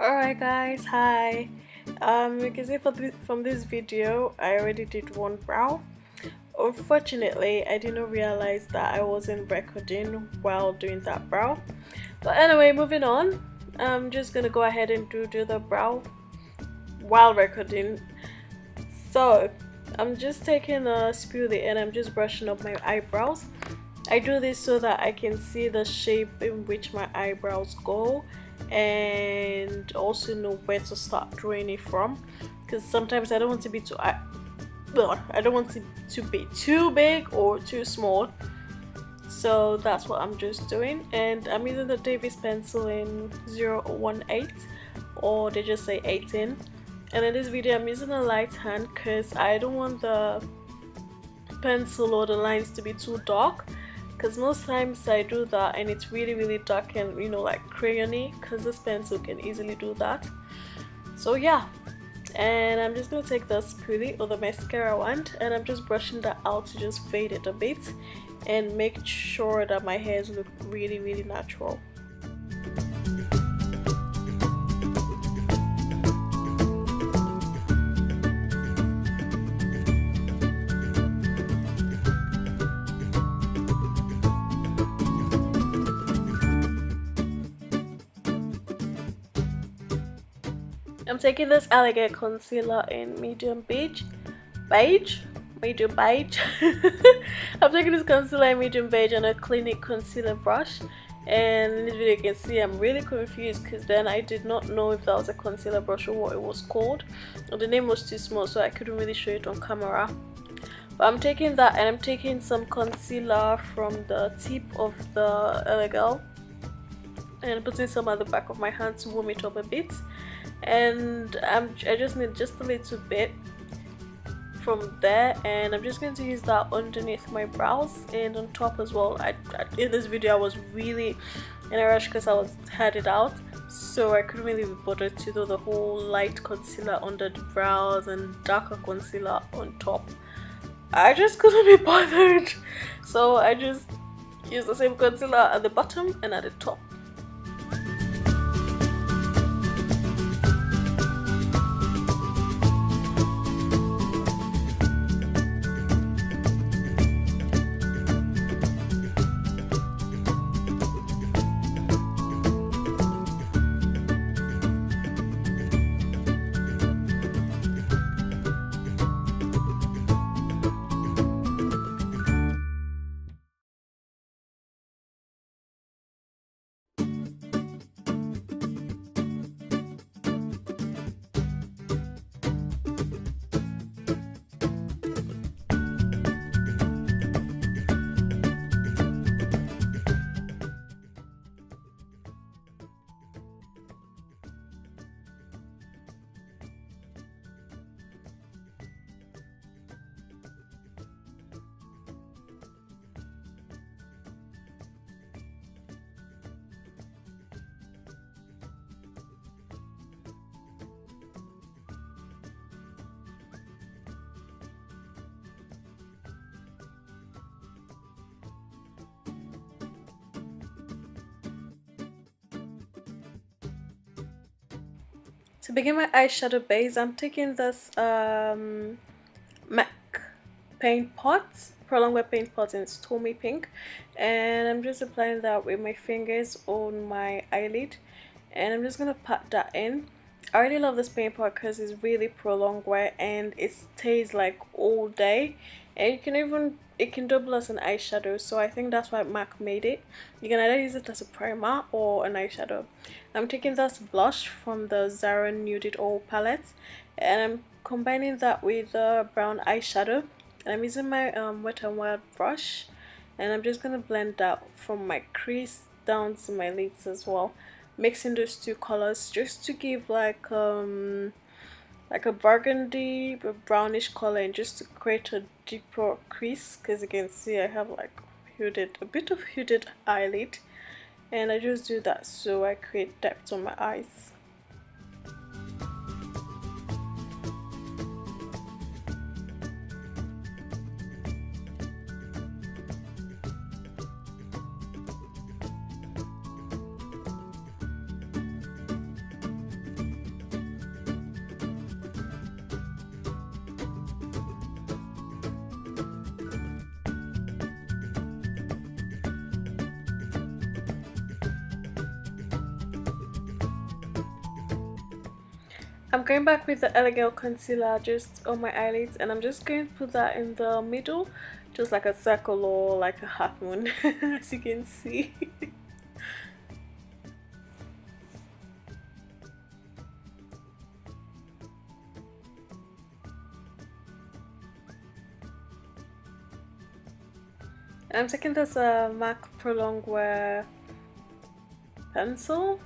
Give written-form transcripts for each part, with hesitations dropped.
Alright guys, hi. You can see from this video I already did one brow. Unfortunately, I didn't realize that I wasn't recording while doing that brow. But anyway, moving on. I'm just gonna go ahead and do the brow while recording. So I'm just taking a spoolie and I'm just brushing up my eyebrows. I do this so that I can see the shape in which my eyebrows go and also know where to start drawing it from, because sometimes I don't want to be I don't want it to be too big or too small. So that's what I'm just doing, and I'm using the Davis pencil in 018, or they just say 18. And in this video I'm using a light hand because I don't want the pencil or the lines to be too dark, because most times I do that and it's really dark and like crayony, because this pencil can easily do that. So yeah, and I'm just gonna take the spoolie or the mascara wand and I'm just brushing that out to just fade it a bit and make sure that my hairs look really natural. I'm taking this elegant concealer in medium beige. Medium beige. I'm taking this concealer in medium beige on a Clinique Concealer brush. And in this video you can see I'm really confused because then I did not know if that was a concealer brush or what it was called. The name was too small so I couldn't really show it on camera. But I'm taking that and I'm taking some concealer from the tip of the elegant and putting some at the back of my hand to warm it up a bit. And I just need just a little bit from there, and I'm just going to use that underneath my brows and on top as well. In this video I was really in a rush because I was headed out, so I couldn't really be bothered to do the whole light concealer under the brows and darker concealer on top. I just couldn't be bothered, so I just used the same concealer at the bottom and at the top. To begin my eyeshadow base, I'm taking this MAC paint pot, prolongwear paint pot in Stormy Pink, and I'm just applying that with my fingers on my eyelid, and I'm just gonna pat that in. I really love this paint pot because it's really prolongwear and it stays like all day, and it can double as an eyeshadow, so I think that's why MAC made it. You can either use it as a primer or an eyeshadow. I'm taking this blush from the Zaron Nude All palette and I'm combining that with a brown eyeshadow. And I'm using my Wet n Wild brush and I'm just gonna blend that from my crease down to my lids as well, mixing those two colors just to give like a burgundy brownish color and just to create a deeper crease, because you can see I have like a bit of hooded eyelid, and I just do that so I create depth on my eyes. I'm going back with the elegant concealer just on my eyelids, and I'm just going to put that in the middle, just like a circle or like a half moon as you can see. And I'm taking this MAC prolongwear pencil.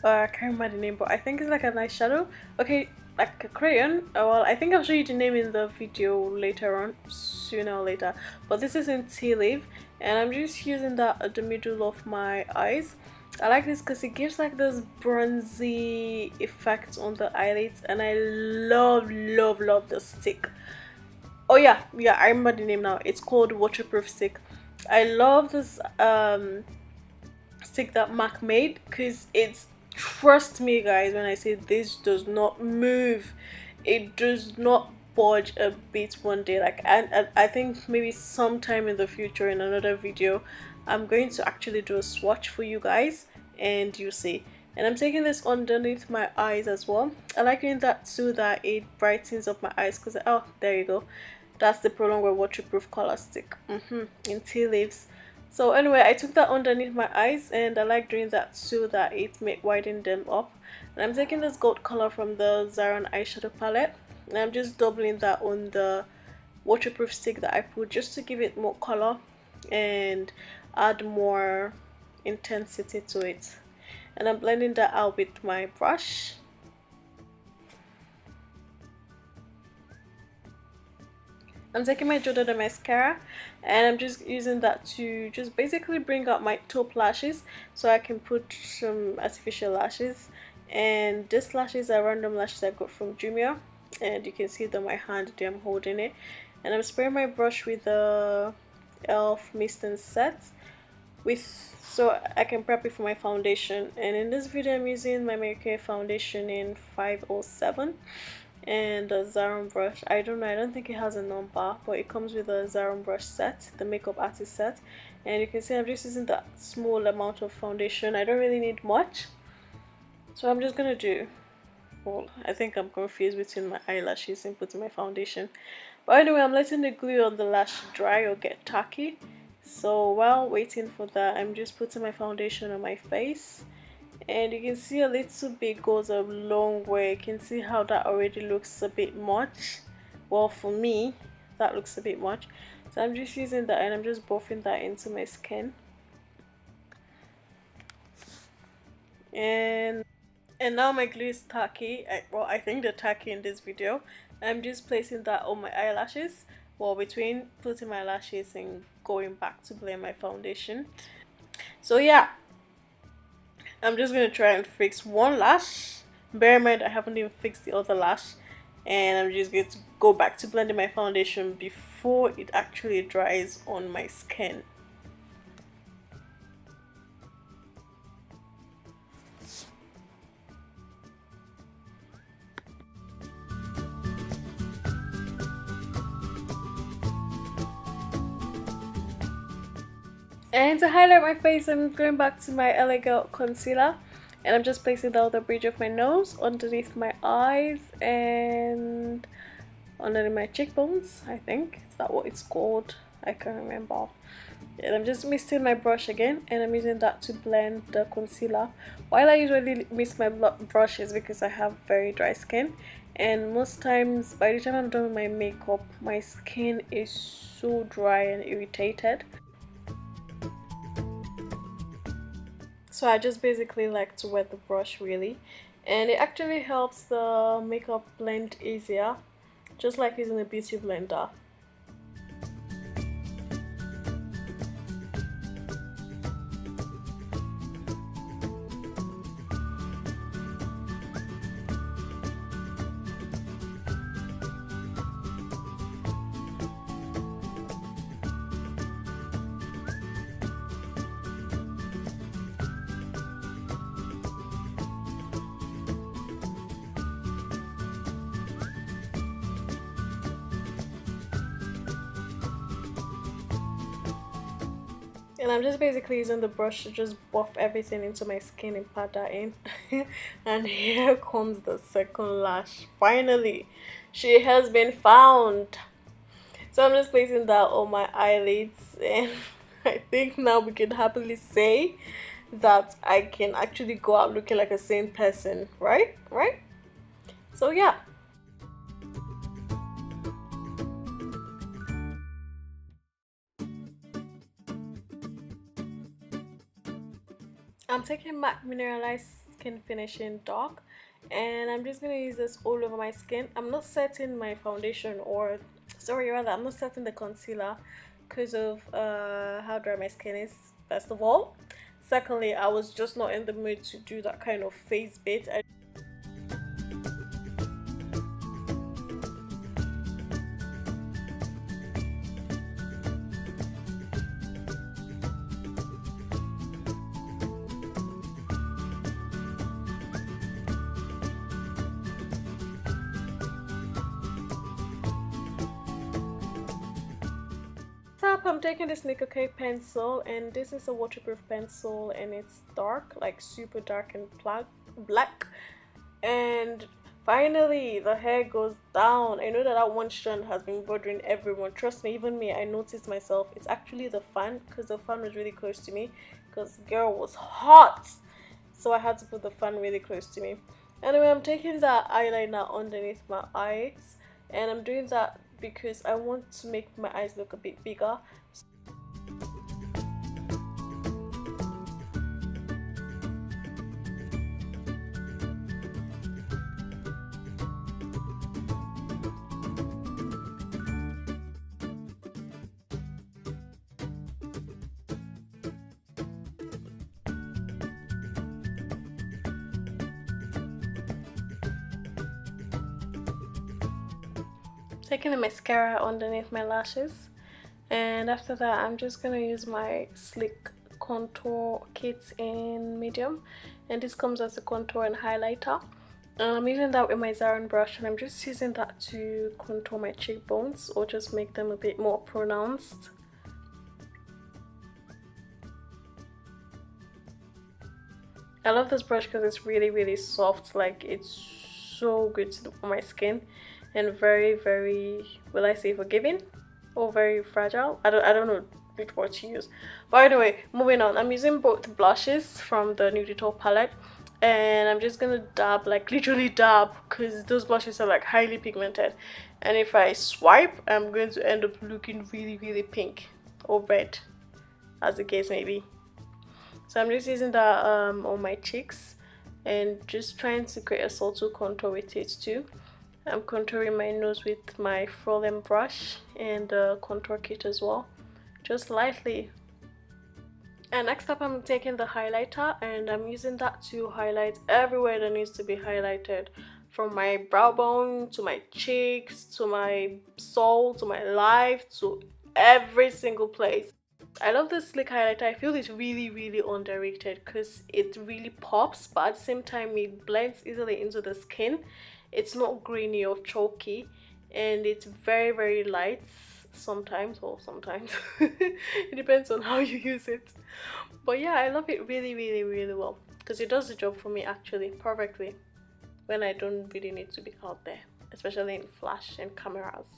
I can't remember the name, but I think it's like a nice shadow. Okay, like a crayon. Well, I think I'll show you the name in the video later on, sooner or later. But this is in tea leaf, and I'm just using that at the middle of my eyes. I like this because it gives like this bronzy effect on the eyelids, and I love the stick. Oh yeah, I remember the name now. It's called waterproof stick. I love this stick that MAC made because it's, trust me guys when I say this does not move, it does not budge a bit one day. Like, and I think maybe sometime in the future in another video I'm going to actually do a swatch for you guys and you see. And I'm taking this underneath my eyes as well. I like doing that so that it brightens up my eyes because, oh, there you go, that's the prolongwear waterproof color stick in tea leaves. So anyway, I took that underneath my eyes, and I like doing that so that it may widen them up. And I'm taking this gold color from the Zaron eyeshadow palette, and I'm just doubling that on the waterproof stick that I put just to give it more color and add more intensity to it. And I'm blending that out with my brush. I'm taking my Jordana mascara, and I'm just using that to just basically bring out my top lashes so I can put some artificial lashes. And these lashes are random lashes I got from Jumia, and you can see it on my hand there, I'm holding it. And I'm spraying my brush with the e.l.f. mist and set so I can prep it for my foundation. And in this video I'm using my Maybeline foundation in 507 and a Zaron brush. I don't think it has a number, but it comes with a Zaron brush set, the makeup artist set. And you can see I'm just using that small amount of foundation. I don't really need much, so I'm just gonna do, well, I think I'm confused between my eyelashes and putting my foundation. But anyway, I'm letting the glue on the lash dry or get tacky. So while waiting for that, I'm just putting my foundation on my face. And you can see a little bit goes a long way. You can see how that already looks a bit much. Well, for me that looks a bit much, so I'm just using that and I'm just buffing that into my skin. And now my glue is tacky. I think they're tacky in this video. I'm just placing that on my eyelashes, well, between putting my lashes and going back to blend my foundation. So yeah, I'm just going to try and fix one lash. Bear in mind I haven't even fixed the other lash. And I'm just going to go back to blending my foundation before it actually dries on my skin. And to highlight my face, I'm going back to my elegant concealer, and I'm just placing down the bridge of my nose, underneath my eyes, and underneath my cheekbones. I think is that what it's called, I can't remember. And I'm just misting my brush again, and I'm using that to blend the concealer. While I usually mist my brush is because I have very dry skin, and most times by the time I'm done with my makeup, my skin is so dry and irritated. So I just basically like to wet the brush really, and it actually helps the makeup blend easier, just like using a beauty blender. And I'm just basically using the brush to just buff everything into my skin and pat that in. And here comes the second lash. Finally, she has been found. So I'm just placing that on my eyelids, and I think now we can happily say that I can actually go out looking like a sane person, right? Right? So yeah. I'm taking MAC Mineralize Skin Finishing Dark, and I'm just gonna use this all over my skin. I'm not setting my foundation, or sorry rather, I'm not setting the concealer because of how dry my skin is, first of all. Secondly, I was just not in the mood to do that kind of face bit. I'm taking this Nikka K pencil, and this is a waterproof pencil, and it's dark, like super dark and black. And finally the hair goes down. I know that that one strand has been bothering everyone, trust me, even me. I noticed myself. It's actually the fan, because the fan was really close to me, because girl was hot, so I had to put the fan really close to me. Anyway, I'm taking that eyeliner underneath my eyes, and I'm doing that because I want to make my eyes look a bit bigger. Taking the mascara underneath my lashes, and after that I'm just gonna use my Sleek contour kit in medium, and this comes as a contour and highlighter. I'm using that with my Zaron brush, and I'm just using that to contour my cheekbones or just make them a bit more pronounced. I love this brush because it's really soft, like it's so good on my skin, and very, will I say forgiving or very fragile? I don't know which word to use. By the way, moving on, I'm using both blushes from the Nude palette, and I'm just gonna dab, like literally dab, because those blushes are like highly pigmented, and if I swipe I'm going to end up looking really pink or red, as the case may be. So I'm just using that on my cheeks, and just trying to create a subtle contour with it too. I'm contouring my nose with my Frozen brush and the contour kit as well, just lightly. And next up, I'm taking the highlighter, and I'm using that to highlight everywhere that needs to be highlighted, from my brow bone to my cheeks to my soul to my life, to every single place. I love this Sleek highlighter. I feel it's really underrated because it really pops, but at the same time it blends easily into the skin. It's not grainy or chalky, and it's very light sometimes, or sometimes it depends on how you use it. But yeah, I love it really well, because it does the job for me actually perfectly when I don't really need to be out there, especially in flash and cameras.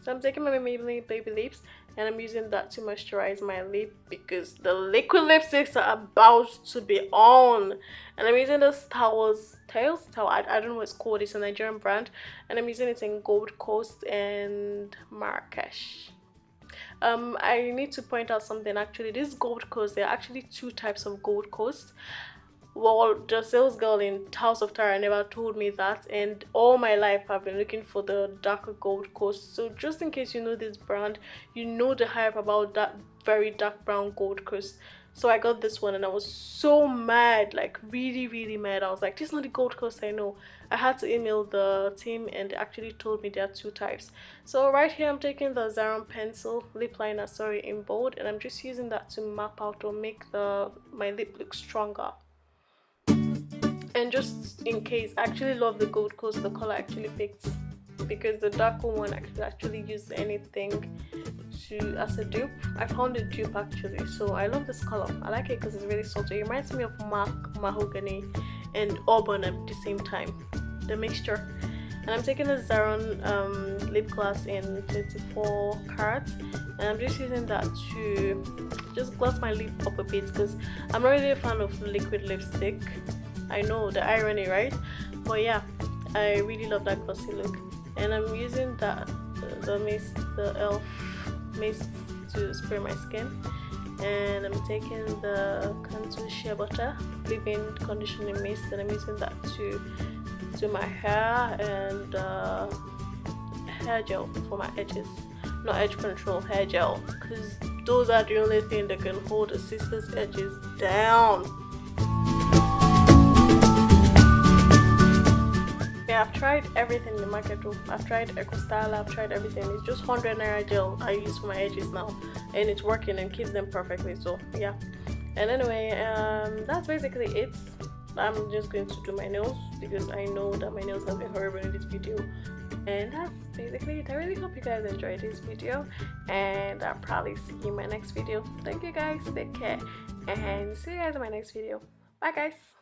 So I'm taking my Maybeline baby lips, and I'm using that to moisturize my lip because the liquid lipsticks are about to be on. And I'm using this Taos, I don't know what it's called, it's a Nigerian brand, and I'm using it in Gold Coast and Marrakech. I need to point out something actually. This Gold Coast, there are actually two types of Gold Coast. Well, the sales girl in Taos of Tara never told me that, and all my life I've been looking for the darker Gold Coast. So just in case you know this brand, you know the hype about that very dark brown Gold Coast. So I got this one, and I was so mad, like really mad. I was like, this is not the Gold Coast I know. I had to email the team, and they actually told me there are two types. So right here I'm taking the Zaron pencil lip liner, sorry, in bold, and I'm just using that to map out or make my lip look stronger. And just in case, I actually love the Gold Coast, the color I actually picked. because the darker one I could actually use anything to as a dupe. I found a dupe actually, so I love this color. I like it because it's really subtle. It reminds me of mahogany and auburn at the same time, the mixture. And I'm taking the Zaron lip gloss in 24 karat, and I'm just using that to just gloss my lip up a bit because I'm not really a fan of liquid lipstick. I know the irony, right? But yeah, I really love that glossy look. And I'm using that the mist, the elf mist to spray my skin. And I'm taking the contour shea butter leave-in conditioning mist, and I'm using that to do my hair and hair gel for my edges. Not edge control, hair gel, because those are the only thing that can hold a sister's edges down. Yeah, I've tried everything in the market too. I've tried Eco Style, I've tried everything. It's just 100 naira gel I use for my edges now, and it's working and keeps them perfectly. So yeah. And anyway, that's basically it. I'm just going to do my nails because I know that my nails have been horrible in this video. And that's basically it. I really hope you guys enjoyed this video, and I'll probably see you in my next video. Thank you guys, take care, and see you guys in my next video. Bye guys.